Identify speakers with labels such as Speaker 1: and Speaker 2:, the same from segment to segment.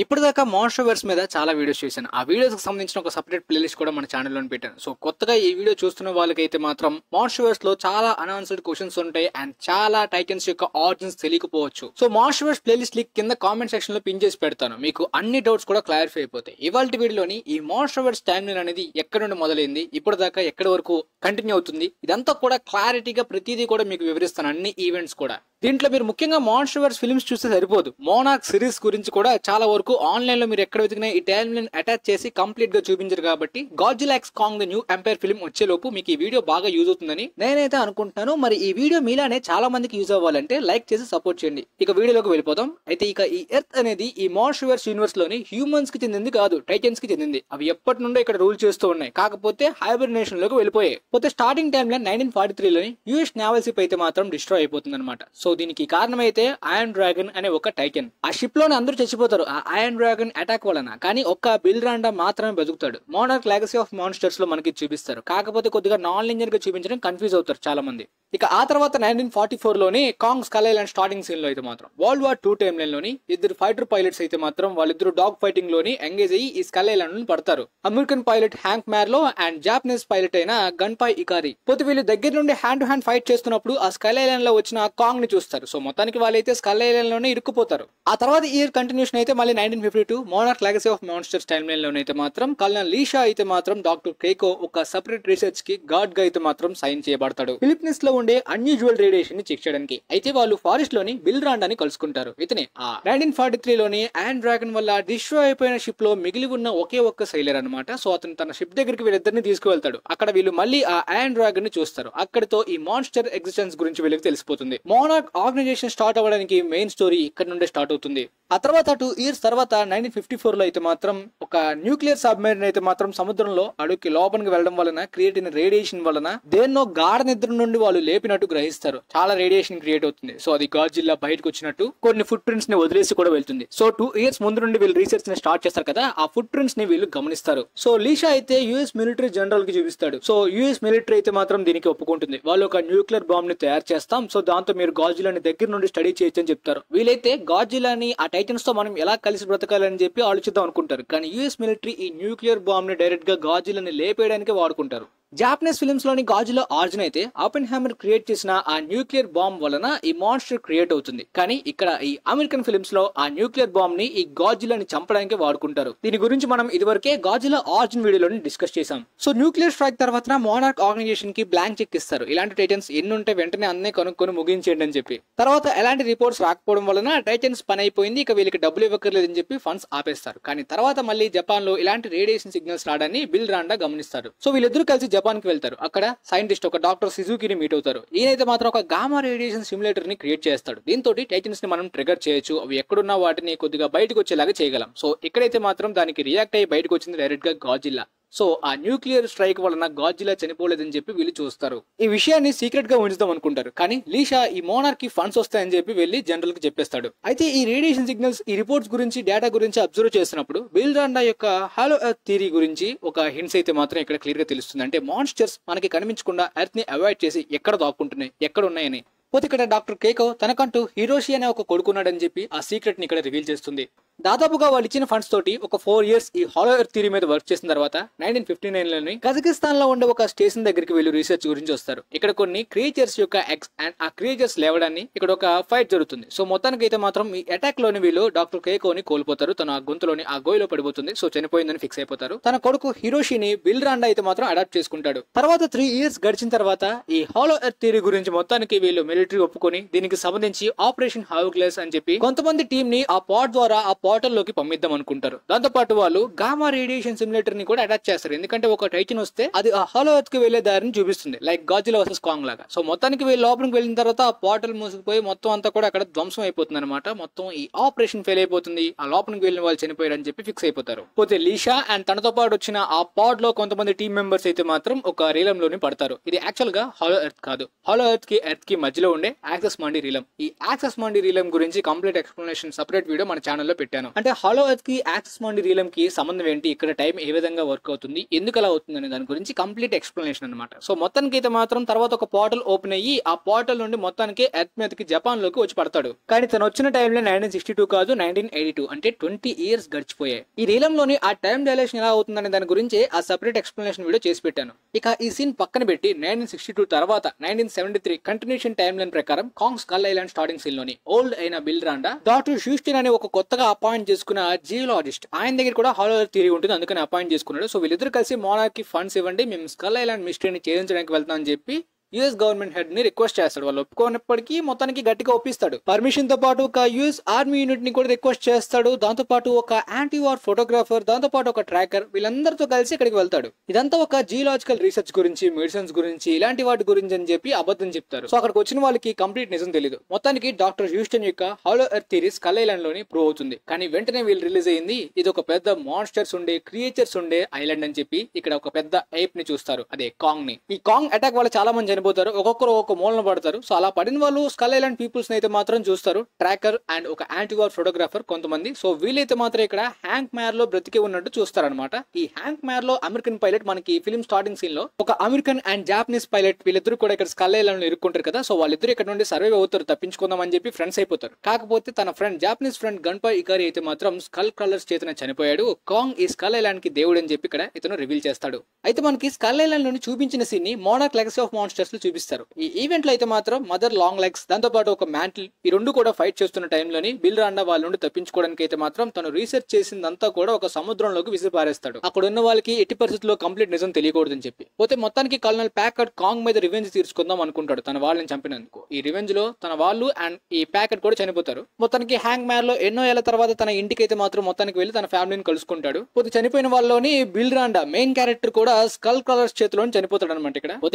Speaker 1: ఇప్పటిదాకా మాన్స్టర్వర్స్ మీద చాలా వీడియోస్ చేశాను. ఆ వీడియోస్కి సంబంధించిన ఒక సపరేట్ ప్లేలిస్ట్ కూడా మన ఛానల్లో పెట్టాను. సో కొత్తగా ఈ వీడియో చూస్తున్న వాళ్ళకైతే మాత్రం మాన్స్టర్వర్స్ లో చాలా అన్ఆన్సర్డ్ క్వశ్చన్స్ ఉంటాయి అండ్ చాలా టైటన్స్ యొక్క ఆరిజిన్స్ తెలియకపోవచ్చు. సో మాన్స్టర్వర్స్ ప్లేలిస్ట్ లింక్ కింద కామెంట్ సెక్షన్ లో పిన్ చేసి పెడతాను. మీకు అన్ని డౌట్స్ కూడా క్లారిఫై అయిపోతాయి. ఇవాళ వీడియోలోని ఈ మాన్స్టర్వర్స్ టైమ్ లైన్ అనేది ఎక్కడ నుండి మొదలైంది, ఇప్పటిదాకా ఎక్కడి వరకు కంటిన్యూ అవుతుంది, ఇదంతా కూడా క్లారిటీగా ప్రతిదీ కూడా మీకు వివరిస్తాను, అన్ని ఈవెంట్స్ కూడా. దీంట్లో మీరు ముఖ్యంగా మాన్స్టర్వర్స్ ఫిల్మ్స్ చూస్తే సరిపోదు, మోనార్క్ సిరీస్ గురించి కూడా చాలా వరకు ఆన్లైన్ లో మీరు ఎక్కడ వెతికినా ఈ టైమ్ లైన్ అటాచ్ చేసి కంప్లీట్ గా చూపించారు. కాబట్టి Godzilla x Kong the new empire film వచ్చేలోపు మీకు ఈ వీడియో బాగా యూజ్ అవుతుందని నేనైతే అనుకుంటున్నాను. మరి ఈ వీడియో మీలానే చాలా మందికి యూజ్ అవ్వాలంటే లైక్ చేసి సపోర్ట్ చేయండి. ఇక వీడియోలోకి వెళ్ళిపోతాం. అయితే ఇక ఈ ఎర్త్ అనేది ఈ మాన్స్టర్వర్స్ యూనివర్స్ లోని హ్యూమన్స్ కి చెందింది కాదు, టైటన్స్ కి చెందింది. అవి ఎప్పటి నుండో ఇక్కడ రూల్ చేస్తూ ఉన్నాయి, కాకపోతే హైబర్నేషన్ లోకి వెళ్ళిపోయాయి. పోతే స్టార్టింగ్ టైమ్ లో 1943 లోని యూఎస్ నేవల్ షిప్ అయితే మాత్రం డిస్ట్రాయ్ అయిపోతుంది అనమాట. సో దీనికి కారణం అయితే ఐరన్ డ్రాగన్ అనే ఒక టైటన్. ఆ షిప్ లోనే అందరూ చచ్చిపోతారు ఆ ఐరన్ డ్రాగన్ అటాక్ వలన, కానీ ఒక్క బిల్రాండా మాత్రమే బతుకుతాడు. మోనార్క్ లెగసీ ఆఫ్ మాన్స్టర్స్ లో మనకి చూపిస్తారు, కాకపోతే కొద్దిగా నాన్ లినియర్ గా చూపించడం కన్ఫ్యూజ్ అవుతారు చాలా మంది. ఇక ఆ తర్వాత 1944 లోని Kong Skull Island starting scene లో అయితే మాత్రం వరల్డ్ వార్ 2 టైమ్ లైన్ లోని ఇద్దరు ఫైటర్ పైలట్స్ అయితే మాత్రం వాళ్ళిద్దరు డాగ్ ఫైటింగ్ లోని ఎంగేజ్ అయ్యి ఈ స్కల్ ఐలాండ్ లో పడతారు. American pilot Hank Marlow and Japanese pilot అయిన గన్పై ఇకారి. పోతే వీళ్ళు దగ్గర నుండి హ్యాండ్ టు హ్యాండ్ ఫైట్ చేస్తున్నప్పుడు ఆ స్కల్ ఐలాండ్ లో వచ్చిన కాంగ్ ని చూస్తారు. సో మొత్తానికి వాళ్ళైతే స్కల్ ఐలాండ్ లోనే ఇరుక్కుపోతారు. ఆ తర్వాత ఇయర్ కంటిన్యూషన్ అయితే మళ్ళీ 1952 Monarch Legacy of Monsters time line లోనైతే మాత్రం కల్నల్ లీషా అయితే మాత్రం డాక్టర్ కేకో ఒక సెపరేట్ రీసెర్చ్ కి గార్డ్ గా అయితే మాత్రం సైన్ చేయబడతాడు, ఫిలిప్పీన్స్ లో ఉండే అన్యూజువల్ రేడియేషన్ ని చెక్ చేయడానికి. అయితే వాళ్ళు ఫారెస్ట్ లోని బిల్రాండాని కలుసుకుంటారు. ఇతనే ఆ 1943 లోని ఐరన్ డ్రాగన్ వల్ల డిస్ట్రాయ్ అయిపోయిన షిప్ లో మిగిలి ఉన్న ఒకే ఒక్క సైలర్ అనమాట. సో అతను తన షిప్ దగ్గరికి వీళ్ళిద్దరిని తీసుకువెళ్తాడు. అక్కడ వీళ్ళు మళ్ళీ ఆ ఐరన్ డ్రాగన్ ని చూస్తారు. అక్కడితో ఈ మాన్స్టర్ ఎగ్జిస్టెన్స్ గురించి వీళ్ళకి తెలిసిపోతుంది. మోనార్క్ ఆర్గనైజేషన్ స్టార్ట్ అవ్వడానికి మెయిన్ స్టోరీ ఇక్కడ నుండే స్టార్ట్ అవుతుంది. ఆ తర్వాత 2 ఇయర్స్ తర్వాత 1954 లో అయితే మాత్రం ఒక న్యూక్లియర్ సబ్మెరీన్ అయితే మాత్రం సముద్రంలో అడుగుకి లోపలికి వెళ్ళడం వలన క్రియేట్ అయిన రేడియేషన్ వలన దేన్నో గాఢ నిద్ర నుండి వాళ్ళు లేపినట్టు గ్రహిస్తారు. చాలా రేడియేషన్ క్రియేట్ అవుతుంది. సో అది గాడ్జిల్లా బయటకు వచ్చినట్టు కొన్ని ఫుట్ ప్రింట్స్ ని వదిలేసి కూడా వెళ్తుంది. సో 2 ఇయర్స్ ముందు నుండి వీళ్ళు రీసెర్చ్ ని స్టార్ట్ చేస్తారు కదా, ఆ ఫుట్ ప్రింట్స్ ని వీళ్ళు గమనిస్తారు. సో లీషా అయితే యుఎస్ మిలిటరీ జనరల్ కి చూపిస్తాడు. సో యుఎస్ మిలిటరీ అయితే మాత్రం దీనికి ఒప్పుకుంటుంది. వాళ్ళు ఒక న్యూక్లియర్ బాంబ్ ని తయారు చేస్తాం, సో దాంతో మీరు గాడ్జిల్లాని దగ్గర నుండి స్టడీ చేయొచ్చు అని చెప్తారు. వీలైతే గాడ్జిల్లాని ఆ టైటన్స్ తో మనం ఎలా కలిసి బ్రతకాలని చెప్పి ఆలోచిద్దాం అనుకుంటారు. కానీ యుఎస్ మిలిటరీ ఈ న్యూక్లియర్ బాంబ్ ని డైరెక్ట్ గా గాడ్జిల్లాని లేపేయడానికి వాడుకుంటారు. జాపనీస్ ఫిల్మ్స్ లోని గాడ్జిల్లా ఆరిజిన్ అయితే ఆపెన్హైమర్ క్రియేట్ చేసిన ఆ న్యూక్లియర్ బాంబ్ వలన ఈ మాన్స్టర్ క్రియేట్ అవుతుంది. కానీ ఇక్కడ ఈ అమెరికన్ ఫిల్మ్స్ లో ఆ న్యూక్లియర్ బాంబ్ ని ఈ గాడ్జిల్లాని చంపడానికి వాడుకుంటారు. దీని గురించి మనం ఇదివరకే గాడ్జిల్లా ఆరిజిన్ వీడియోలోని డిస్కస్ చేసాం. సో న్యూక్లియర్ స్ట్రైక్ తర్వాత మోనార్క్ ఆర్గనైజేషన్ కి బ్లాంక్ చెక్ ఇస్తారు. ఇలాంటి టైటన్స్ ఎన్ని ఉంటే వెంటనే అన్నీ కనుక్కొని ముగించేయండి అని చెప్పి. తర్వాత ఎలాంటి రిపోర్ట్స్ రాకపోవడం వలన టైటన్స్ పని అయిపోయింది, ఇక వీళ్ళకి డబ్బులు ఇవ్వకర్లేదని చెప్పి ఫండ్స్ ఆపేస్తారు. కానీ తర్వాత మళ్ళీ జపాన్ లో ఇలాంటి రేడియేషన్ సిగ్నల్స్ రావడాన్ని బిల్రాండా గమనిస్తారు. సో వీళ్ళిద్దరూ కలిసి జపాన్ కి వెళ్తారు. అక్కడ సైంటిస్ట్ ఒక డాక్టర్ సిజుకిని మీట్ అవుతారు. ఈయనైతే మాత్రం ఒక గామా రేడియేషన్ సిమ్యులేటర్ ని క్రియేట్ చేస్తాడు. దీంతో టైటన్స్ ని మనం ట్రిగర్ చేయొచ్చు, అవి ఎక్కడున్న వాటిని కొద్దిగా బయటకు వచ్చేలాగా చేయగలం. సో ఇక్కడైతే మాత్రం దానికి రియాక్ట్ అయ్యి బయటకు వచ్చింది డైరెక్ట్ గా గాడ్జిల్లా. సో ఆ న్యూక్లియర్ స్ట్రైక్ వలన గాడ్జిల్లా చనిపోలేదని చెప్పి వీళ్ళు చూస్తారు. ఈ విషయాన్ని సీక్రెట్ గా ఉంచుదాం అనుకుంటారు. కానీ లీషా ఈ మోనార్క్ కి ఫండ్స్ వస్తాయని చెప్పి వెళ్లి జనరల్ కి చెప్పేస్తాడు. అయితే ఈ రేడియేషన్ సిగ్నల్స్, ఈ రిపోర్ట్స్ గురించి, డేటా గురించి అబ్జర్వ్ చేస్తున్నప్పుడు బిల్రాండా యొక్క హాలో ఎర్త్ థియరీ గురించి ఒక హింట్స్ అయితే మాత్రం ఇక్కడ క్లియర్ గా తెలుస్తుంది. అంటే మాన్స్టర్స్ మనకి కనిపించకుండా ఎర్త్ ని అవాయిడ్ చేసి ఎక్కడ దాక్కుంటున్నాయి, ఎక్కడ ఉన్నాయని. పోతే ఇక్కడ డాక్టర్ కేకో తనకంటూ హిరోషి అనే ఒక కొడుకున్నాడని చెప్పి ఆ సీక్రెట్ ని ఇక్కడ రివీల్ చేస్తుంది. దాదాపుగా వాళ్ళు ఇచ్చిన ఫండ్స్ తోటి ఒక 4 ఇయర్స్ ఈ హాలో ఎర్త్ థియరీ మీద వర్క్ చేసిన తర్వాత 1959 లోని కజకిస్తాన్ లో ఉండే ఒక స్టేషన్ దగ్గరికి వీళ్ళు రీసెర్చ్ గురించి వస్తారు. ఇక్కడ కొన్ని క్రియేచర్స్ యొక్క ఎగ్స్ అండ్ ఆ క్రియేచర్స్ లేవడాన్ని ఇక్కడ ఒక ఫైట్ జరుగుతుంది. సో మొత్తానికి అయితే మాత్రం ఈ అటాక్ లోని వీళ్ళు డాక్టర్ కేకోని కోల్పోతారు. తన ఆ గొంతులోని ఆ గోయిలో పడిపోతుంది. సో చనిపోయిందని ఫిక్స్ అయిపోతారు. తన కొడుకు హిరోషిని బిల్రాండా అయితే మాత్రం అడాప్ట్ చేసుకుంటాడు. తర్వాత 3 ఇయర్స్ గడిచిన తర్వాత ఈ హాలో ఎర్త్ థియరీ గురించి మొత్తానికి వీళ్ళు మిలిటరీ ఒప్పుకొని దీనికి సంబంధించి ఆపరేషన్ హౌగ్లెస్ అని చెప్పి కొంతమంది టీమ్ ని ఆ పాట్ ద్వారా ఆ పోర్టల్ లోకి పంపిద్దాం అనుకుంటారు. దాంతో పాటు వాళ్ళు గామా రేడియేషన్ సిమ్యులేటర్ ని కూడా అటాచ్ చేస్తారు. ఎందుకంటే ఒక టైటన్ వస్తే అది ఆ హాలో ఎర్త్ కి వెళ్లే దారిని చూపిస్తుంది, లైక్ గాడ్జిల్లా వర్సెస్ కాంగ్ లాగా. సో మొత్తానికి వీళ్ళు లోపలికి వెళ్ళిన తర్వాత ఆ పోర్టల్ మూసుకుపోయి మొత్తం అంతా కూడా అక్కడ ధ్వంసం అయిపోతుంది అనమాట. మొత్తం ఈ ఆపరేషన్ ఫెయిల్ అయిపోతుంది, ఆ లోపలికి వెళ్ళిన వాళ్ళు చనిపోయారు అని చెప్పి ఫిక్స్ అయిపోతారు. పోతే లీషా అండ్ తనతో పాటు వచ్చిన ఆ పాడ్ లో కొంతమంది టీమ్ మెంబర్స్ అయితే మాత్రం ఒక రీలం లోని పడతారు. ఇది యాక్చువల్ గా హాలో ఎర్త్ కాదు. హాలో ఎర్త్ కి మధ్యలో ఉండే యాక్సెస్ మండి రీలం. ఈ యాక్సెస్ మండి రీలం గురించి కంప్లీట్ ఎక్స్ప్లెనేషన్ సెపరేట్ వీడియో మన ఛానల్లో పెట్టాను. పెట్టాను. అంటే హాలో ఎర్త్ కి యాక్సిస్ మౌండి రీలం కి సంబంధం ఏంటి, ఇక్కడ టైం ఏ విధంగా వర్క్ అవుతుంది, ఎందుకు అలా అవుతుంది అనే దాని గురించి కంప్లీట్ ఎక్స్ప్లెనేషన్ అనమాట. సో మొత్తానికి అయితే మాత్రం తర్వాత ఒక పోర్టల్ ఓపెన్ అయ్యి ఆ పోర్టల్ నుండి మొత్తానికి ఎర్త్ మీదకి జపాన్ లోకి వచ్చి పడతాడు. కానీ తను వచ్చిన టైంలో 1962 కాదు 1982, అంటే 20 years గడిచిపోయాయి. ఈ రీలంలోని ఆ టైం డైలేషన్ ఎలా అవుతుందనే దాని గురించి ఆ సెపరేట్ ఎక్స్ప్లెనేషన్ వీడియో చేసి పెట్టాను. ఇక ఈ సీన్ పక్కన పెట్టి 1962 తర్వాత 1973 కంటిన్యూషన్ టైం లైన్ ప్రకారం Kong Skull Island starting scene లోని ఓల్డ్ అయిన బిల్ రాండా డాక్టర్ హ్యూస్టన్ అనే ఒక కొత్తగా అపాయింట్ చేసుకున్న జియోలాజిస్ట్, ఆయన దగ్గర కూడా హాలో ఎర్త్ థియరీ ఉంటుంది, అందుకని అపాయింట్ చేసుకున్నాడు. సో వీళ్ళిద్దరు కలిసి మోనార్క్ కి ఫండ్స్ ఇవ్వండి, మేము స్కల్ ఐలాండ్ మిస్టరీని ఛేదించడానికి వెళ్తాం అని చెప్పి యుఎస్ గవర్నమెంట్ హెడ్ ని రిక్వెస్ట్ చేస్తాడు. వాళ్ళు ఒప్పుకోనప్పటికీ మొత్తానికి గట్టిగా ఒప్పిస్తాడు. పర్మిషన్ తో పాటు ఒక యుఎస్ ఆర్మీ యూనిట్ ని కూడా రిక్వెస్ట్ చేస్తాడు. దాంతో పాటు ఒక యాంటీ వార్ ఫోటోగ్రాఫర్, దాంతో పాటు ఒక ట్రాకర్, వీళ్ళందరితో కలిసి ఇక్కడికి వెళ్తాడు. ఇదంతా ఒక జియోలాజికల్ రీసెర్చ్ గురించి, మెడిసిన్స్ గురించి, ఇలాంటి వాటి గురించి అని చెప్పి అబద్ధం చెప్తారు. సో అక్కడికి వచ్చిన వాళ్ళకి కంప్లీట్ నిజం తెలియదు. మొత్తానికి డాక్టర్ హ్యూస్టన్ యొక్క hollow earth theory skull Island లోని ప్రూవ్ అవుతుంది. కానీ వెంటనే వీళ్ళు రిలీజ్ అయింది ఇది ఒక పెద్ద మాన్స్టర్స్ ఉండే, క్రియేచర్స్ ఉండే ఐలాండ్ అని చెప్పి ఇక్కడ ఒక పెద్ద ఏప్ ని చూస్తారు, అదే కాంగ్ ని. ఈ కాంగ్ అటాక్ వల్ల చాలా మంది చనిపోతారు, ఒక్కొక్కరు ఒక మూలన పడతారు. సో అలా పడిన వాళ్ళు స్కల్ ఐలాండ్ పీపుల్స్ అయితే మాత్రం చూస్తారు, ట్రాకర్ అండ్ ఒక యాంటీవార్ ఫోటోగ్రాఫర్ కొంతమంది. సో వీళ్ళైతే మాత్రం ఇక్కడ హ్యాంక్ మ్యార్ లో బ్రతికే ఉన్నట్టు చూస్తారనమాట. ఈ హ్యాంక్ మ్యార్ లో అమెరికన్ పైలట్, మనకి ఫిల్మ్ స్టార్టింగ్ సీన్ లో ఒక అమెరికన్ అండ్ జాపనీస్ పైలట్ వీళ్ళిద్దరు కూడా ఇక్కడ స్కల్ ఐలాండ్ లో ఇరుక్కుంటారు కదా. సో వాళ్ళిద్దరు ఇక్కడ నుండి సర్వైవ్ అవుతారు, తప్పించుకుందాం అని చెప్పి ఫ్రెండ్స్ అయిపోతారు. కాకపోతే తన ఫ్రెండ్, జాపనీస్ ఫ్రెండ్ గన్పై ఇకారి అయితే మాత్రం స్కల్ కలర్స్ చేతన చనిపోయాడు. కాంగ్ ఈ స్కల్ ఐలాండ్ కి దేవుడు అని చెప్పి ఇక్కడ ఇతను రివీల్ చేస్తాడు. అయితే మనకి స్కల్ ఐలాండ్ లోని చూపించిన సీన్ ని మోనార్క్ లెగసీ ఆఫ్ మాన్స్టర్స్ లో చూపిస్తారు. ఈ ఈవెంట్ లో అయితే మాత్రం మదర్ లాంగ్ లెగ్స్, దాంతో పాటు ఒక మ్యాంటిల్, ఈ రెండు కూడా ఫైట్ చేస్తున్న టైంలోని బిల్ రాండా వాళ్ళ నుండి తప్పించుకోవడానికి అయితే మాత్రం తను రీసెర్చ్ చేసిందంతా కూడా ఒక సముద్రంలోకి విసిరిపారేస్తాడు. అక్కడ ఉన్న వాళ్ళకి ఎట్టి పరిస్థితుల్లో కంప్లీట్ నిజం తెలియకూడదని చెప్పి. పోతే మొత్తానికి కల్నల్ ప్యాకర్డ్ కాంగ్ మీద రివెంజ్ తీర్చుకుందాం అనుకుంటాడు తన వాళ్ళని చంపినందుకు. ఈ రివెంజ్ లో తన వాళ్ళు అండ్ ఈ ప్యాకర్డ్ కూడా చనిపోతారు. మొత్తానికి హ్యాంగ్ మ్యార్ లో ఎన్నో ఏళ్ల తర్వాత తన ఇంటికి అయితే మాత్రం మొత్తానికి వెళ్లి తన ఫ్యామిలీని కలుసుకుంటాడు. పోతే చనిపోయిన వాళ్ళలోని బిల్ రాండా మెయిన్ క్యారెక్టర్ కూడా స్కల్ కలర్స్ చేతిలో చనిపోతాడు అనమాట.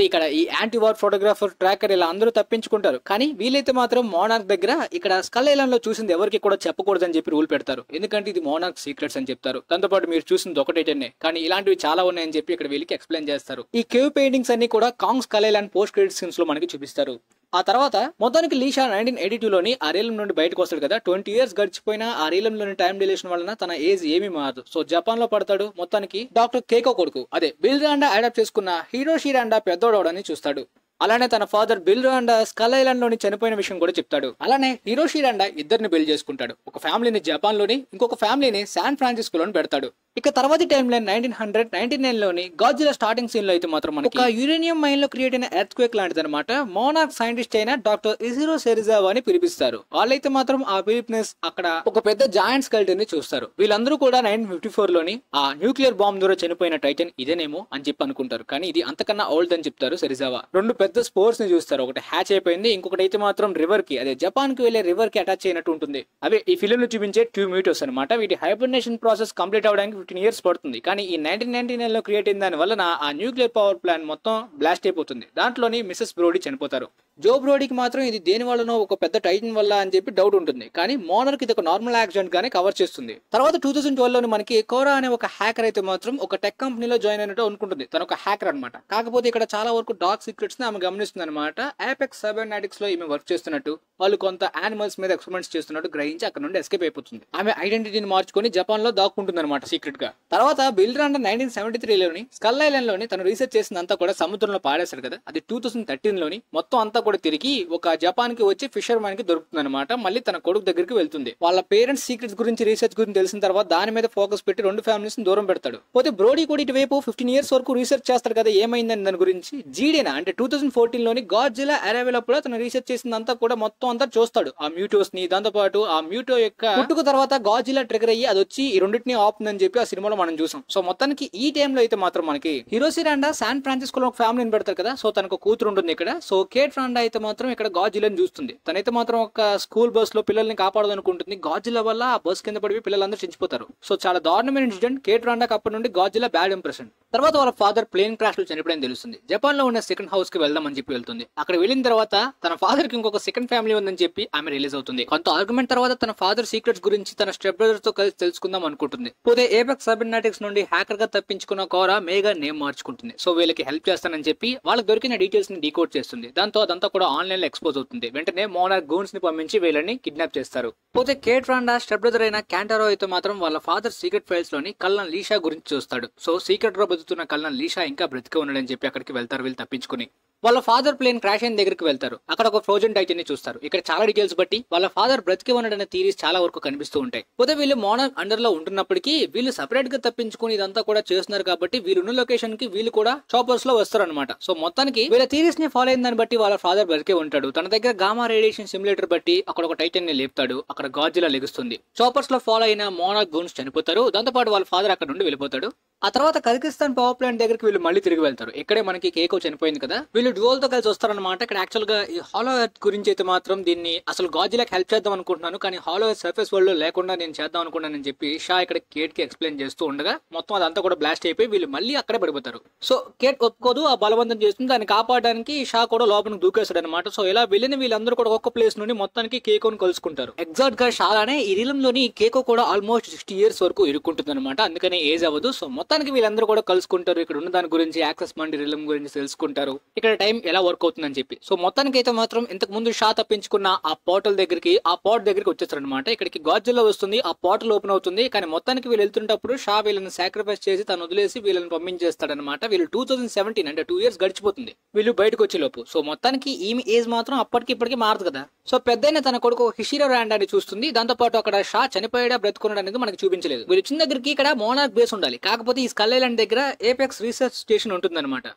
Speaker 1: ఇక్కడ ఈ యాంటీవార్ ఫోటోగ్రాఫర్, ట్రాకర్ ఇలా అందరూ తప్పించుకుంటారు. కానీ వీలైతే మాత్రం మోనార్క్ దగ్గర ఇక్కడ స్కల్ ఐలాండ్ లో చూసింది ఎవరికి కూడా చెప్పకూడదని చెప్పి రూల్ పెడతారు. ఎందుకంటే ఇది మోనార్క్ సీక్రెట్స్ అని చెప్తారు. దాంతో పాటు మీరు చూసింది ఒకటేటనే, కానీ ఇలాంటివి చాలా ఉన్నాయని చెప్పి ఇక్కడ వీళ్ళకి ఎక్స్ప్లెయిన్ చేస్తారు. ఈ కేవ్ పెయింటింగ్స్ అన్ని కూడా Kong Skull island post credit scenes లో మనకి చూపిస్తారు. ఆ తర్వాత మొత్తానికి లీషా 1982 లోని ఆ రీలం నుండి బయటకు వస్తాడు కదా. 20 years గడిచిపోయినా ఆ రీలం లోని టైం డిలేషన్ వలన తన ఏజ్ ఏమీ మారదు. సో జపాన్ లో పడతాడు. మొత్తానికి డాక్టర్ కేకో కొడుకు, అదే బిల్ రాండా అడాప్ట్ చేసుకున్న హిరోషి రాండా పెద్దోడవడాన్ని చూస్తాడు. అలానే తన ఫాదర్ బిల్ రాండా స్కల్ ఐలాండ్ లోని చనిపోయిన విషయం కూడా చెప్తాడు. అలానే హిరోషి రాండా ఇద్దరిని బిల్డ్ చేసుకుంటాడు. ఒక ఫ్యామిలీని జపాన్ లోని, ఇంకొక ఫ్యామిలీని శాన్ ఫ్రాన్సిస్కోలోని పెడతాడు. ఇక తర్వాతి టైం లైన్ 1999 లోని గాడ్జిలా స్టార్టింగ్ సీన్ లో అయితే మాత్రం మనకి ఒక యురేనియం మైన్ లో క్రియేట్ అయిన ఎర్త్ క్వేక్ లాంటిది అనమాట. మోనార్క్ సైంటిస్ట్ అయిన డాక్టర్ ఇజిరో సెరిజావా అని పిలిపిస్తారు. వాళ్ళైతే మాత్రం ఆ పిలిపినెస్ అక్కడ ఒక పెద్ద జాయింట్ స్కెల్టన్ ని చూస్తారు. వీళ్ళందరూ కూడా 1954 లోని ఆ న్యూక్లియర్ బాంబ్ ద్వారా చనిపోయిన టైటన్ ఇదేనేమో అని చెప్పి అనుకుంటారు. కానీ ఇది అంతకన్నా ఓల్డ్ అని చెప్తారు సెరిజావా. రెండు పెద్ద స్పోర్ట్స్ ని చూస్తారు. ఒకటి హ్యాచ్ అయిపోయింది, ఇంకొకటి అయితే మాత్రం రివర్ కి, అదే జపాన్ కి వెళ్లే రివర్ కి అటాచ్ అయినట్టు ఉంటుంది. అవే ఈ ఫిలిం లో చూపించే 2 మీటర్స్ అనమాట. వీటి హైబర్నేషన్ ప్రాసెస్ కంప్లీట్ అవడానికి 15 years పడుతుంది. కానీ ఈ 1999 లో క్రియేట్ అయిన దాని వల్ల ఆ న్యూక్లియర్ పవర్ ప్లాంట్ మొత్తం బ్లాస్ట్ అయిపోతుంది. దాంట్లోని మిసెస్ బ్రోడీ చనిపోతారు. జో బ్రోడీకి మాత్రం ఇది దేని వల్లనో ఒక పెద్ద టైటన్ వల్ల అని చెప్పి డౌట్ ఉంటుంది. కానీ మోనార్క్ ఇది ఒక నార్మల్ యాక్సిడెంట్ గానే కవర్ చేస్తుంది. తర్వాత 2012 లోని మనకి కోరా అనే ఒక హ్యాకర్ అయితే మాత్రం ఒక టెక్ కంపెనీలో జాయిన్ అయినట్టు అనుకుంటుంది. తను ఒక హ్యాకర్ అనమాట. కాకపోతే ఇక్కడ చాలా వరకు డార్క్ సీక్రెట్స్ ని ఆమె గమనిస్తుంది అనమాట. యాపెక్స్ సైబర్నాటిక్స్ లో ఈమె వర్క్ చేస్తున్నట్టు, వాళ్ళు కొంత యానిమల్స్ మీద ఎక్స్పెరిమెంట్స్ చేస్తున్నట్టు గ్రహించి అక్కడ నుండి ఎస్కేప్ అయిపోతుంది. ఆమె ఐడెంటిటీని మార్చుకొని జపాన్ లో దాక్కుంటుంది అనమాట సీక్రెట్ గా. తర్వాత బిల్ రాండా 1973 లోని స్కల్ ఐలాండ్ లోని తను రీసెర్చ్ చేసినంతా కూడా సముద్రంలో పాడేశాడు కదా. అది 2013 లోని మొత్తం అంతా కూడా తిరిగి ఒక జపాన్ కి వచ్చి ఫిషర్ మ్యాన్ కి దొరుకుతుంది అనమాట. మళ్ళీ తన కొడుకు దగ్గరికి వెళ్తుంది. వాళ్ళ పేరెంట్స్ సీక్రెట్స్ గురించి, రీసెర్చ్ గురించి తెలిసిన తర్వాత దాని మీద ఫోకస్ పెట్టి రెండు ఫ్యామిలీస్ ని దూరం పెడతాడు. పోతే బ్రోడీ కూడా ఇటువైపు 15 years వరకు రీసెర్చ్ చేస్తాడు కదా, ఏమైందని దాని గురించి. జీడేనా అంటే 2014 లోని గాడ్జిలా అరైవల్ అప్పుడు తను రీసెర్చ్ చేసిందంతా కూడా మొత్తం అంతా చూస్తాడు, ఆ మ్యూటోస్ ని. దాంతో పాటు ఆ మ్యూటో యొక్క పుట్టుక తర్వాత గాడ్జిలా ట్రిగర్ అయ్యి అది వచ్చి ఈ రెండింటిని ఆపుతుందని చెప్పి ఆ సినిమాలో మనం చూసాం. సో మొత్తానికి ఈ టైంలో అయితే మాత్రం మనకి హిరోషి రాండా శాన్ ఫ్రాన్సిస్కోలో ఒక ఫ్యామిలీని పెడతారు కదా. సో తనకు కూతురు ఉంటుంది ఇక్కడ. సో కేట్ రాండా అయితే మాత్రం ఇక్కడ గాడ్జిలాని చూస్తుంది. తనైతే మాత్రం ఒక స్కూల్ బస్ లో పిల్లల్ని కాపాడాలనుకుంటుంది. గాడ్జిలా వల్ల ఆ బస్ కింద పడి పిల్లలందరూ చనిపోతారు. సో చాలా దారుణమైన ఇన్సిడెంట్. కేట్ రాండాకి అప్పటి నుండి గాడ్జిలా బ్యాడ్ ఇంప్రెషన్. తర్వాత వాళ్ళ ఫాదర్ ప్లేన్ క్రాష్ లో చనిపోయిందని తెలుస్తుంది. జపాన్ లో ఉన్న సెకండ్ హౌస్ కి వెళ్దాం అని చెప్పి వెళ్తుంది. అక్కడ వెళ్ళిన తర్వాత తన ఫాదర్ కి ఇంకొక సెకండ్ ఫ్యామిలీ ఉందని చెప్పి ఆమె రిలీజ్ అవుతుంది. కొంత ఆర్గ్యుమెంట్ తర్వాత తన ఫాదర్ సీక్రెట్స్ గురించి తన స్టెప్ బ్రదర్ తో కలిసి తెలుసుకుందాం అనుకుంటుంది. పోతే ఏపెక్స్ ఏపెక్స్ సైబర్నాటిక్స్ నుండి హ్యాకర్ గా తప్పించుకున్న కోరా మేఘా నేమ్ మార్చుకుంటుంది. సో వీళ్ళకి హెల్ప్ చేస్తానని చెప్పి వాళ్ళకి దొరికిన డీటెయిల్స్ ని డీకోడ్ చేస్తుంది. దాంతో అదంతా కూడా ఆన్లైన్ లో ఎక్స్పోజ్ అవుతుంది. వెంటనే మోనార్క్ గూన్స్ ని పంపించి వీళ్ళని కిడ్నాప్ చేస్తారు. పోతే కేట్ రాండా స్టెప్ బ్రదర్ అయిన క్యాంటారో అయితే మాత్రం వాళ్ళ ఫాదర్ సీక్రెట్ ఫైల్స్ లోని కల్నల్ లీషా గురించి చూస్తాడు. సో సీక్రెట్ గా బతుకుతున్న కల్నల్ లీషా ఇంకా బ్రతికే ఉన్నాడని చెప్పి అక్కడికి వెళ్తారు వీళ్ళు తప్పించుకుని. వాళ్ళ ఫాదర్ ప్లేన్ క్రాష్ అయిన దగ్గరికి వెళ్తారు. అక్కడ ఒక ఫ్రోజన్ టైటన్ ని చూస్తారు. ఇక్కడ చాలా డీటెయిల్స్ బట్టి వాళ్ళ ఫాదర్ బ్రతికి ఉన్నాడనే థీరీస్ చాలా వరకు కనిపిస్తూ ఉంటాయి. పోతే వీళ్ళు మోనార్క్ అండర్ లో ఉంటున్నప్పటికీ వీళ్ళు సెపరేట్ గా తప్పించుకుని ఇదంతా కూడా చేస్తున్నారు కాబట్టి వీళ్ళున్న లొకేషన్ కి వీళ్ళు కూడా చాపర్స్ లో వస్తారు అనమాట. సో మొత్తానికి వీళ్ళ థీరీస్ ని ఫాలో అయిన దాన్ని బట్టి వాళ్ళ ఫాదర్ బ్రతికే ఉంటాడు. తన దగ్గర గామా రేడియేషన్ సిమ్యులేటర్ బట్టి అక్కడ ఒక టైటన్ ని లేపుతాడు. అక్కడ గాడ్జిలా లెగుస్తుంది. చాపర్స్ లో ఫాలో అయిన మోనార్క్ గూన్స్ చనిపోతారు. దాంతో పాటు వాళ్ళ ఫాదర్ అక్కడ నుండి వెళ్ళిపోతాడు. ఆ తర్వాత కజకిస్తాన్ పవర్ ప్లాంట్ దగ్గరికి వీళ్ళు మళ్ళీ తిరిగి వెళ్తారు. ఇక్కడే మనకి కేకో చనిపోయింది కదా, వీళ్ళు డ్యూయల్ తో కలిసి వస్తారనమాట. ఇక్కడ యాక్చువల్ గా ఈ హాలో ఎర్త్ గురించి అయితే మాత్రం దీన్ని అసలు గాడ్జిలాకి హెల్ప్ చేద్దాం అనుకుంటున్నాను, కానీ హాలో ఎర్త్ సర్ఫేస్ వరల్డ్ లో లేకుండా నేను చేద్దాం అనుకున్నానని చెప్పి షా ఇక్కడ కేట్ కి ఎక్స్ప్లెయిన్ చేస్తూ ఉండగా మొత్తం అదంతా కూడా బ్లాస్ట్ అయిపోయి వీళ్ళు మళ్ళీ అక్కడే పడిపోతారు. సో కేట్ ఒప్పుకోదు, ఆ బలవంతం చేస్తుంది. దాన్ని కాపాడడానికి షా కూడా లోపలికి దూకేస్తాడు అనమాట. సో ఇలా వెళ్ళిన వీళ్ళందరూ కూడా ఒక్క ప్లేస్ నుండి మొత్తానికి కేకోని కలుసుకుంటారు. ఎగ్జాక్ట్ గా షాలానే ఈ రీలంలోని కేకో కూడా ఆల్మోస్ట్ 60 years వరకు ఇరుక్కుంటుంది అనమాట. అందుకనే ఏజ్ అవ్వదు. సో మొత్తానికి వీళ్ళందరూ కూడా కలుసుకుంటారు. ఇక్కడ ఉన్న దాని గురించి యాక్సెస్ మండి రిలం గురించి తెలుసుకుంటారు. ఇక్కడ టైం ఎలా వర్క్ అవుతుందని చెప్పి. సో మొత్తానికి అయితే మాత్రం ఇంతకు ముందు షా తప్పించుకున్న ఆ పోర్టల్ దగ్గరికి ఆ పాట్ దగ్గరికి వచ్చేస్తారనమాట. ఇక్కడికి గాడ్జిలా వస్తుంది, ఆ పోర్టల్ ఓపెన్ అవుతుంది. కానీ మొత్తానికి వీళ్ళు వెళ్తుంటప్పుడు షా వీళ్ళని సాక్రిఫైస్ చేసి తను వదిలేసి వీళ్ళని పంపించేస్తాడనమాట. వీళ్ళు 2017 అంటే 2 years గడిచిపోతుంది వీళ్ళు బయటకు వచ్చే లోపు. సో మొత్తానికి ఈమె ఏజ్ మాత్రం అప్పటికి ఇప్పటికి మారదు కదా. సో పెద్దయిన తన కొడుకు హిషిరో రాండాని చూస్తుంది. దాంతో పాటు అక్కడ షా చనిపోయాడా బ్రతుకున్నాడు అనేది మనకి చూపించలేదు. వీళ్ళు వచ్చిన దగ్గరికి ఇక్కడ మోనార్క్ బేస్ ఉండాలి. కాకపోతే ఈ స్కల్ ఐలాండ్ దగ్గర ఏపెక్స్ రీసెర్చ్ స్టేషన్ ఉంటుందన్నమాట.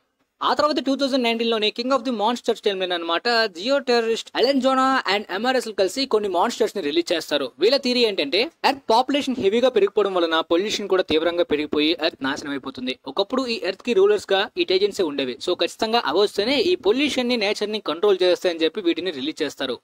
Speaker 1: ఆ తర్వాత 2019 లోని King of the Monsters time అనమాట geo terrorist Alan Jonah and Mrs కలిసి కొన్ని మాన్స్టర్స్ ని రిలీజ్ చేస్తారు. వీళ్ళ థియరీ ఏంటంటే ఎర్త్ పాపులేషన్ హెవీగా పెరిగిపోవడం వలన పొల్యూషన్ కూడా తీవ్రంగా పెరిగిపోయి ఎర్త్ నాశనం అయిపోతుంది. ఒకప్పుడు ఈ ఎర్త్ కి రూలర్స్ గా ఈ ఏజెన్సీ ఉండేవి. సో ఖచ్చితంగా అవి వస్తేనే ఈ పొల్యూషన్ ని నేచర్ ని కంట్రోల్ చేస్తాయని చెప్పి వీటిని రిలీజ్ చేస్తారు.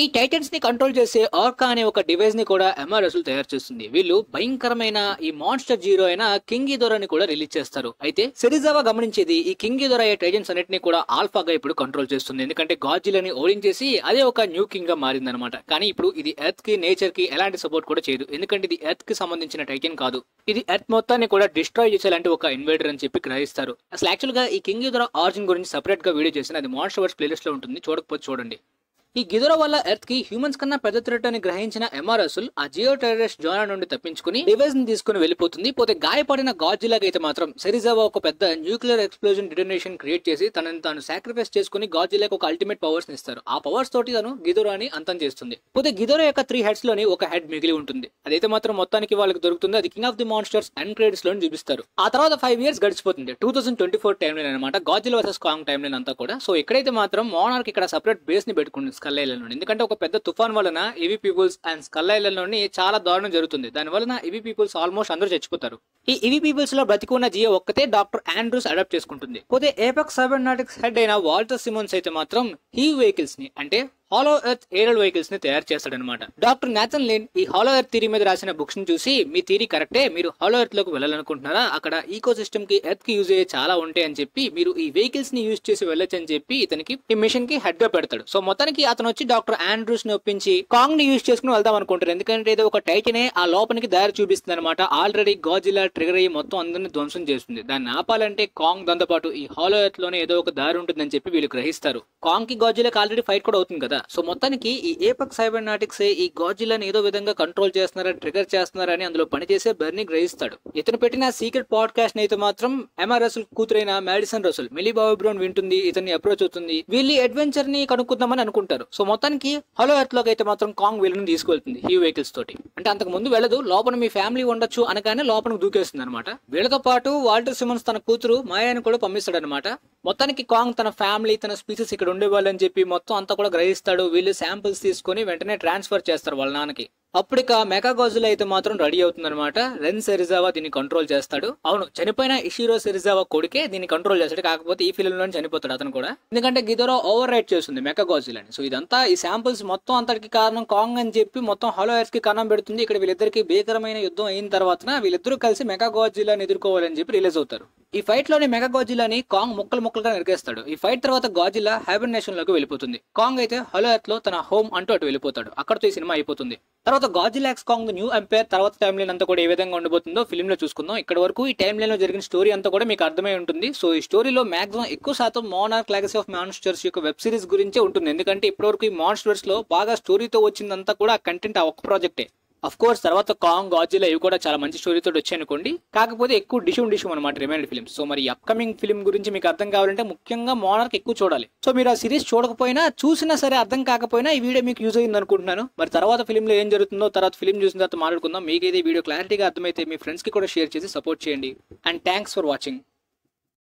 Speaker 1: ఈ టైటన్స్ ని కంట్రోల్ చేసే ఆర్కా అనే ఒక డివైస్ ని కూడా ఎంఆర్ఎస్ తయారు చేస్తుంది. వీళ్ళు భయంకరమైన ఈ మాన్స్టర్ జీరో అయిన కింగ్ గిదోరాని కూడా రిలీజ్ చేస్తారు. అయితే సెరిజావా గమనించేది ఈ కింగ్ గిదోరా అయ్యే టైటన్స్ అన్నిటిని కూడా ఆల్ఫాగా ఇప్పుడు కంట్రోల్ చేస్తుంది. ఎందుకంటే గాడ్జిలాని ఓడించేసి అదే ఒక న్యూ కింగ్ గా మారిందనమాట. కానీ ఇప్పుడు ఇది ఎర్త్ కి నేచర్ కి ఎలాంటి సపోర్ట్ కూడా చేయదు. ఎందుకంటే ఇది ఎర్త్ కి సంబంధించిన టైటన్ కాదు. ఇది ఎర్త్ మొత్తాన్ని కూడా డిస్ట్రాయ్ చేసేలాంటి ఒక ఇన్వేడర్ అని చెప్పి గ్రహిస్తారు. అసలు యాక్చువల్ గా ఈ కింగ్ గిదోరా ఆరిజిన్ గురించి సెపరేట్ గా వీడియో చేసిన అది మాన్స్టర్స్ ప్లేలిస్ట్ లో ఉంటుంది, చూడకపోతే చూడండి. ఈ గిదోరా వల్ల ఎర్త్ కి హ్యూమన్స్ కన్నా పెద్ద థ్రెట్ అని గ్రహించిన ఎంఆర్ఎస్ ఆ జియో టెర్రరిస్ట్ జోనా నుండి తప్పించుకుని డివైస్ ని తీసుకుని వెళ్ళిపోతుంది. పోతే గాయపడిన గాడ్జిలాకి అయితే మాత్రం సెరిజావా ఒక పెద్ద న్యూక్లియర్ ఎక్స్ప్లోజన్ డిటోనేషన్ క్రియేట్ చేసి తనని తాను సాక్రిఫైస్ చేసుకుని గాడ్జిలాకి ఒక అల్టిమేట్ పవర్స్ ఇస్తారు. ఆ పవర్స్ తోటి తను గిదోరాని అంతం చేస్తుంది. పోతే గిదోరా యొక్క 3 heads లోని ఒక హెడ్ మిగిలి ఉంటుంది. అదైతే మాత్రం మొత్తానికి వాళ్ళకి దొరుకుతుంది. అది king of the monsters and credits లో చూపిస్తారు. ఆ తర్వాత 5 years గడిచిపోతుంది. 2024 టైం లైన్ అనమాట. Godzilla versus Kong time line అంతా కూడా. సో ఇక్కడైతే మాత్రం మోనార్క్ ఇక్కడ సెపరేట్ బేస్ ని పెట్టుకుంటుంది స్కల్ ఐలాండ్ నుండి. ఎందుకంటే ఒక పెద్ద తుఫాన్ వలన Iwi peoples and Skull Island లోని చాలా దారుణం జరుగుతుంది. దాని వలన ఈవీ పీపుల్స్ ఆల్మోస్ట్ అందరూ చచ్చిపోతారు. ఈ ఈవీ పీపుల్స్ లో బ్రతికున్న జియో ఒక్కతే డాక్టర్ ఆండ్రూస్ అడాప్ట్ చేసుకుంటుంది. పోతే ఏపెక్స్ సైబర్నాటిక్స్ హెడ్ అయిన వాల్టర్ సిమోన్స్ అయితే మాత్రం హీవ్ వెహికల్స్ ని అంటే హాలో ఎర్త్ ఏరియల్ వెహికల్స్ ని తయారు చేస్తాడనమాట. డాక్టర్ నాథన్ లేన్ ఈ హాలో ఎర్త్ థియరీ మీద రాసిన బుక్స్ ని చూసి మీ థియరీ కరెక్టే, మీరు హాలో ఎర్త్ లోకి వెళ్ళాలనుకుంటున్నారా, అక్కడ ఈకో సిస్టమ్ కి ఎర్త్ కి యూజ్ అయ్యే చాలా ఉంటాయి అని చెప్పి మీరు ఈ వెహికల్స్ ని యూజ్ చేసి వెళ్ళొచ్చు అని చెప్పి ఇతనికి ఈ మిషన్ కి హెడ్ గా పెడతాడు. సో మొత్తానికి అతను వచ్చి డాక్టర్ ఆండ్రూస్ ని ఒప్పించి కాంగ్ ని యూజ్ చేసుకుని వెళ్దాం అనుకుంటారు. ఎందుకంటే ఇది ఒక టైటనే ఆ లోపలికి దారి చూపిస్తుంది అనమాట. ఆల్రెడీ గాడ్జిలా ట్రిగర్ అయ్యి మొత్తం అందరిని ధ్వంసం చేస్తుంది. దాన్ని ఆపాలంటే కాంగ్ దాంతో పాటు ఈ హాలో ఎర్త్ లోనే ఏదో ఒక దారి ఉంటుందని చెప్పి వీళ్ళు గ్రహిస్తారు. కాంగ్ కి గాడ్జిలాకి ఆల్రెడీ ఫైట్ కూడా అవుతుంది కదా. సో మొత్తానికి ఈ ఏపెక్స్ సైబర్నాటిక్స్ ఈ గాడ్జిలాని ఏదో విధంగా కంట్రోల్ చేస్తున్నారా ట్రిగర్ చేస్తున్నారని అందులో పనిచేసే బెర్నీ గ్రహిస్తాడు. ఇతను పెట్టిన సీక్రెట్ పాడ్కాస్ట్ ని అయితే మాత్రం ఎంఆర్ రసల్ కూతురైన Madison Russell Millie Bobby Brown వింటుంది, ఇతన్ని అప్రోచ్ అవుతుంది. వీళ్ళు అడ్వెంచర్ ని కనుక్కుందామని అనుకుంటారు. సో మొత్తానికి హాలో ఎర్త్ లోకి అయితే మాత్రం కాంగ్ వీళ్ళని తీసుకెళ్తుంది ఈ వెహికల్స్ తోటి. అంటే అంతకు ముందు వెళ్ళదు, లోపల మీ ఫ్యామిలీ ఉండొచ్చు అనగానే లోపలికి దూకేస్తుంది అనమాట. వీళ్ళతో పాటు వాల్టర్ సిమన్స్ తన కూతురు మాయాని కూడా పంపిస్తాడు అనమాట. మొత్తానికి కాంగ్ తన ఫ్యామిలీ తన స్పీసెస్ ఇక్కడ ఉండేవాళ్ళని చెప్పి మొత్తం అంతా కూడా గ్రహిస్తాడు. వీళ్ళు శాంపిల్స్ తీసుకుని వెంటనే ట్రాన్స్ఫర్ చేస్తారు వాళ్ళ నాన్నకి. అప్పుడిక మెగా గాడ్జిలా అయితే మాత్రం రెడీ అవుతుంది అనమాట. రెన్ సెరిజావా దీన్ని కంట్రోల్ చేస్తాడు. అవును, చనిపోయిన ఇషిరో సెరిజావా కొడుకే దీన్ని కంట్రోల్ చేస్తాడు. కాకపోతే ఈ ఫిల్మ్ లోనే చనిపోతాడు అతను కూడా. ఎందుకంటే గిదోరా ఓవర్ రైట్ చేస్తుంది మెగా గాడ్జిలాని. సో ఇదంతా ఈ శాంపిల్స్ మొత్తం అంతటికి కారణం కాంగ్ అని చెప్పి మొత్తం హాలో ఎర్త్ కి కన్నం పెడుతుంది. ఇక్కడ వీళ్ళిద్దరికి భీకరమైన యుద్ధం అయిన తర్వాత వీళ్ళిద్దరూ కలిసి మెగా గాడ్జిలాని ఎదుర్కోవాలని చెప్పి రిలీజ్ అవుతారు. ఈ ఫైట్ లోని మెగా గాజిల్లాని కాంగ్ ముక్కలు ముక్కలుగా నరికేస్తాడు. ఈ ఫైట్ తర్వాత గాజిల్లా హైబర్నేషన్ లోకి వెళ్ళిపోతుంది. కాంగ్ అయితే హలో ఎర్త్ లో తన హోమ్ అంటూ అటు వెళ్ళిపోతాడు. అక్కడతో ఈ సినిమా అయిపోతుంది. తర్వాత Godzilla x Kong new empire తర్వాత టైం లైన్ అంతా కూడా ఏ విధంగా ఉండబోతుందో ఫిల్మ్ లో చూసుకుందాం. ఇక్కడ వరకు ఈ టైం లైన్ లో జరిగిన స్టోరీ అంతా కూడా మీకు అర్థమై ఉంటుంది. సో ఈ స్టోరీలో మాక్సిమం ఎక్కువ శాతం మోనార్క్ లెగసీ ఆఫ్ మాన్స్టర్స్ యొక్క వెబ్ సిరీస్ గురించే ఉంటుంది. ఎందుకంటే ఇప్పటివరకు ఈ మాన్స్టర్స్ లో బాగా స్టోరీతో వచ్చిందంతా కూడా కంటెంట్ ఆ ఒక్క ప్రాజెక్టే. అఫ్ కోర్స్ తర్వాత కాంగ్ గాజిల్లా ఇవి కూడా చాలా మంచి స్టోరీతో వచ్చాయి అనుకోండి. కాకపోతే ఎక్కువ డిషుమ్ అనమాట రిమైనర్ ఫిల్మ్స్. సో మరి అప్కమింగ్ ఫిల్మ్ గురించి మీకు అర్థం కావాలంటే ముఖ్యంగా మోనార్క్ ఎక్కువ చూడాలి. సో మీరు ఆ సిరీస్ చూడకపోయినా చూసినా సరే అర్థం కాకపోయినా ఈ వీడియో మీకు యూజ్ అయింది అనుకుంటున్నాను. మరి తర్వాత ఫిల్మ్ లో ఏం జరుగుతుందో తర్వాత ఫిల్మ్ చూసిన తర్వాత మాట్లాడుకుందాం. మీకైతే వీడియో క్లారిటీగా అర్థమైతే మీ ఫ్రెండ్స్ కి కూడా షేర్ చేసి సపోర్ట్ చేయండి. And thanks for watching.